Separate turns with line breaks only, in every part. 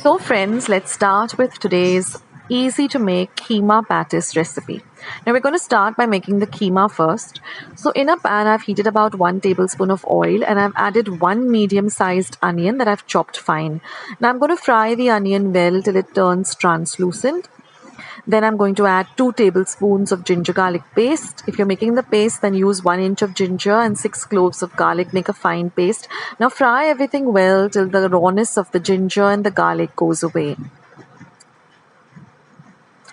So friends, let's start with today's easy to make Kheema Pattice recipe. Now we're going to start by making the keema first. So in a pan I've heated about 1 tablespoon of oil and I've added 1 medium sized onion that I've chopped fine. Now I'm going to fry the onion well till it turns translucent. Then I'm going to add 2 tablespoons of ginger garlic paste. If you're making the paste, then use 1 inch of ginger and 6 cloves of garlic. Make a fine paste. Now fry everything well till the rawness of the ginger and the garlic goes away.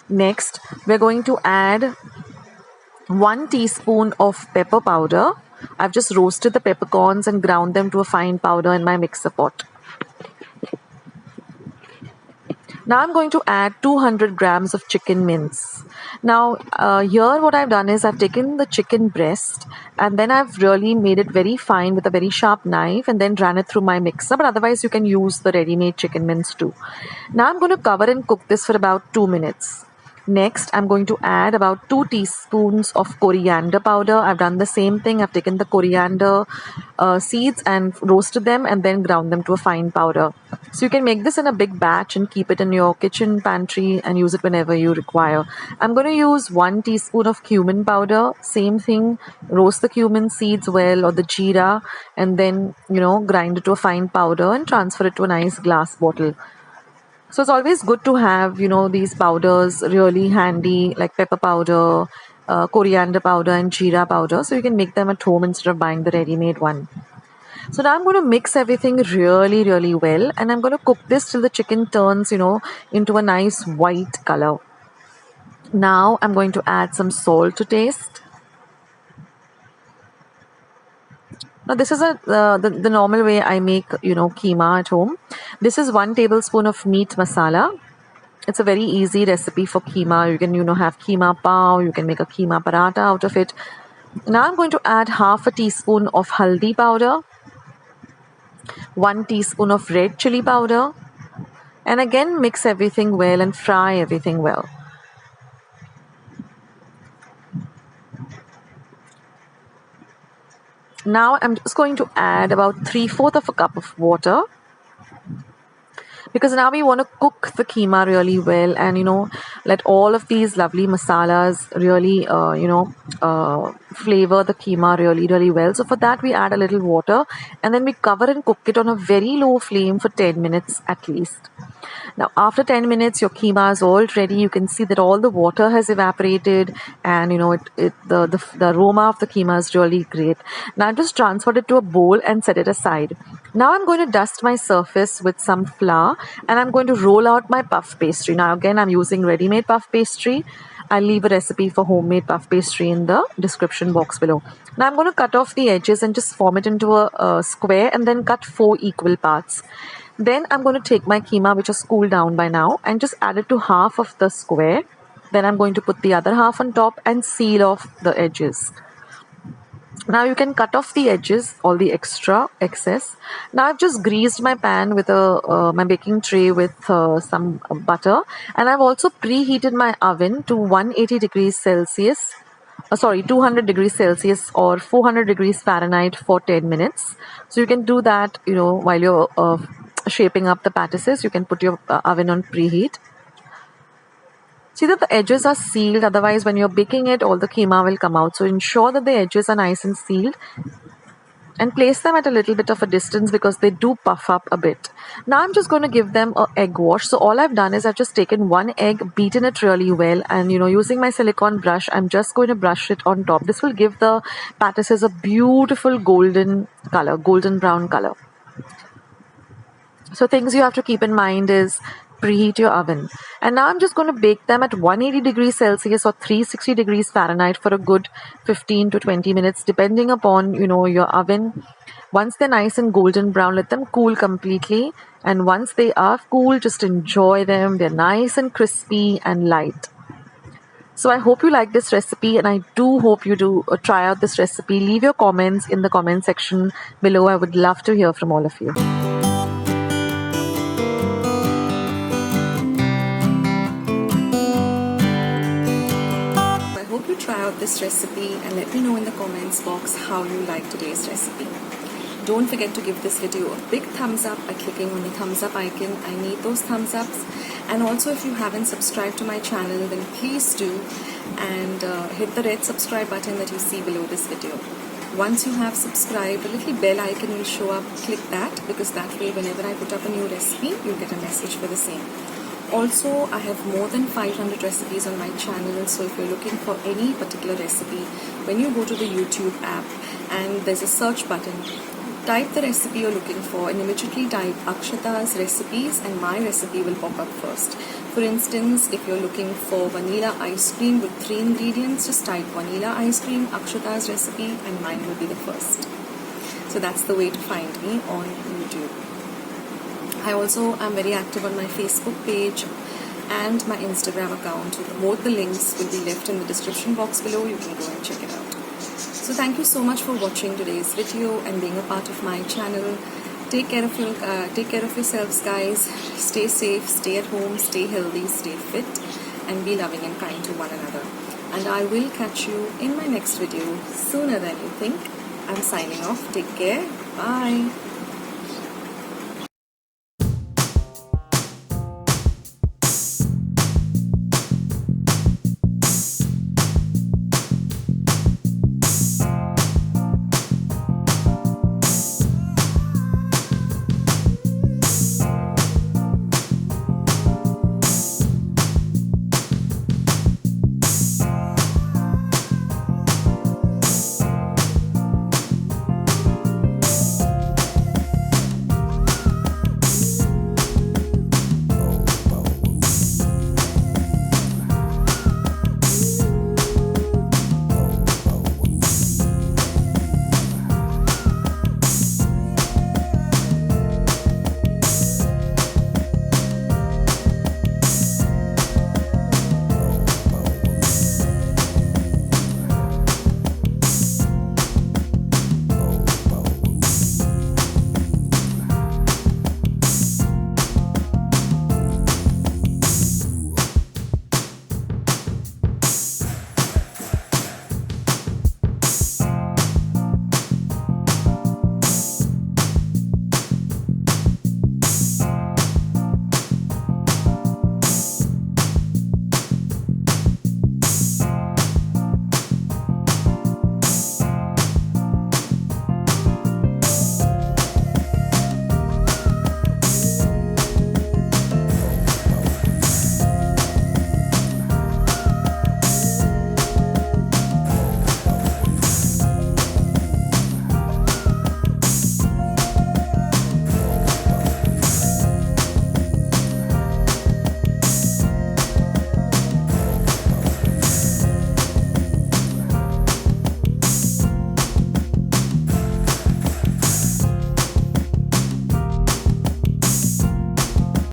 Next, we're going to add 1 teaspoon of pepper powder. I've just roasted the peppercorns and ground them to a fine powder in my mixer pot. Now I'm going to add 200 grams of chicken mince. Now here what I've done is I've taken the chicken breast and then I've really made it very fine with a very sharp knife and then ran it through my mixer, but otherwise you can use the ready-made chicken mince too. Now I'm going to cover and cook this for about 2 minutes. Next, I'm going to add about 2 teaspoons of coriander powder. I've done the same thing. I've taken the coriander seeds and roasted them and then ground them to a fine powder. So you can make this in a big batch and keep it in your kitchen pantry and use it whenever you require. I'm going to use 1 teaspoon of cumin powder. Same thing, roast the cumin seeds well or the jeera and then, grind it to a fine powder and transfer it to a nice glass bottle. So it's always good to have, these powders really handy, like pepper powder, coriander powder and jeera powder. So you can make them at home instead of buying the ready-made one. So now I'm going to mix everything really, really well. And I'm going to cook this till the chicken turns, into a nice white color. Now I'm going to add some salt to taste. Now this is the normal way I make, keema at home. This is 1 tablespoon of meat masala. It's a very easy recipe for keema. You can, have keema pav. You can make a keema paratha out of it. Now I'm going to add half a teaspoon of haldi powder, 1 teaspoon of red chili powder, and again mix everything well and fry everything well. Now I'm just going to add about 3/4 of a cup of water because now we want to cook the keema really well and let all of these lovely masalas really flavor the keema really, really well. So for that we add a little water and then we cover and cook it on a very low flame for 10 minutes at least. Now after 10 minutes your keema is all ready. You can see that all the water has evaporated and the aroma of the keema is really great. Now I've just transferred it to a bowl and set it aside. Now I'm going to dust my surface with some flour and I'm going to roll out my puff pastry. Now again I'm using ready-made puff pastry. I'll leave a recipe for homemade puff pastry in the description box below. Now I'm going to cut off the edges and just form it into a square and then cut 4 equal parts. Then I'm going to take my keema, which has cooled down by now, and just add it to half of the square. Then I'm going to put the other half on top and seal off the edges. Now you can cut off the edges, all the excess. Now I've just greased my pan with my baking tray with some butter, and I've also preheated my oven to 180 degrees Celsius. 200 degrees Celsius or 400 degrees Fahrenheit for 10 minutes. So you can do that, while you're shaping up the pattices. You can put your oven on preheat. See that the edges are sealed, otherwise when you're baking it, all the keema will come out. So ensure that the edges are nice and sealed and place them at a little bit of a distance because they do puff up a bit. Now I'm just going to give them an egg wash. So all I've done is I've just taken 1 egg, beaten it really well, and using my silicone brush, I'm just going to brush it on top. This will give the pattices a beautiful golden brown color. So things you have to keep in mind is preheat your oven. And now I'm just going to bake them at 180 degrees Celsius or 360 degrees Fahrenheit for a good 15 to 20 minutes, depending upon, your oven. Once they're nice and golden brown, let them cool completely. And once they are cool, just enjoy them. They're nice and crispy and light. So I hope you like this recipe and I do hope you do try out this recipe. Leave your comments in the comment section below. I would love to hear from all of you. Try out this recipe and let me know in the comments box how you like today's recipe. Don't forget to give this video a big thumbs up by clicking on the thumbs up icon. I need those thumbs ups. And also, if you haven't subscribed to my channel, then please do, and hit the red subscribe button that you see below this video. Once you have subscribed, a little bell icon will show up. Click that, because that way whenever I put up a new recipe, you'll get a message for the same. Also, I have more than 500 recipes on my channel, so if you're looking for any particular recipe, when you go to the YouTube app and there's a search button, type the recipe you're looking for and immediately type Akshata's recipes and my recipe will pop up first. For instance, if you're looking for vanilla ice cream with 3 ingredients, just type vanilla ice cream, Akshata's recipe, and mine will be the first. So that's the way to find me on YouTube. I also am very active on my Facebook page and my Instagram account. Both the links will be left in the description box below. You can go and check it out. So thank you so much for watching today's video and being a part of my channel. Take care of yourselves, guys. Stay safe, stay at home, stay healthy, stay fit, and be loving and kind to one another. And I will catch you in my next video sooner than you think. I'm signing off. Take care. Bye.